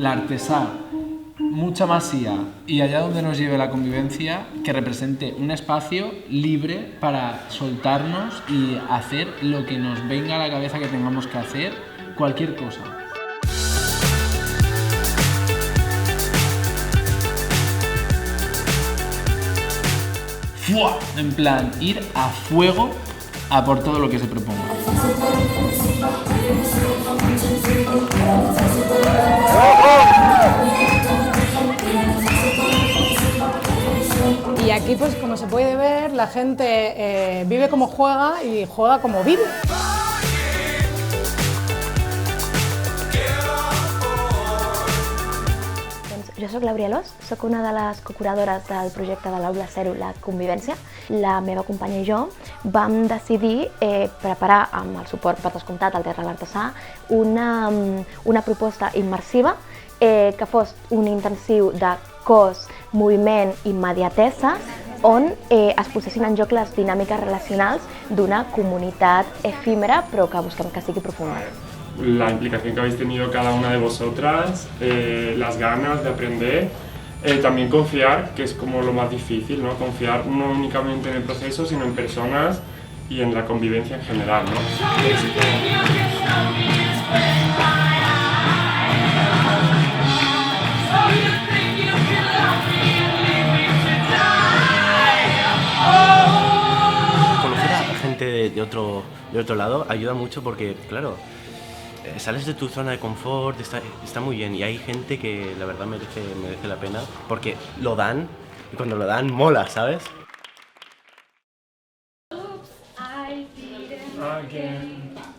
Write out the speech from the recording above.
l'artesà, mucha masía y allá donde nos lleve la convivencia, que represente un espacio libre para soltarnos y hacer lo que nos venga a la cabeza que tengamos que hacer, cualquier cosa. ¡Fua! En plan, ir a fuego a por todo lo que se proponga. Y aquí, pues como se puede ver, la gente vive como juega y juega como vive. Jo soc l'Abriel Os, soc una de les cocuradores del projecte de l'Aula Zero, la convivència. La meva companya i jo vam decidir preparar, amb el suport per descomptat al Teatre l'Artesà, una proposta immersiva que fos un intensiu de cos, moviment i immediatesa, on es posessin en joc les dinàmiques relacionals d'una comunitat efímera però que busquem que sigui profunda. La implicación que habéis tenido cada una de vosotras, las ganas de aprender, también confiar, que es como lo más difícil, ¿no? Confiar no únicamente en el proceso, sino en personas y en la convivencia en general, ¿no? Conocer a gente de otro lado ayuda mucho porque, claro, sales de tu zona de confort, está muy bien, y hay gente que la verdad merece la pena porque lo dan, y cuando lo dan mola, ¿sabes? Again.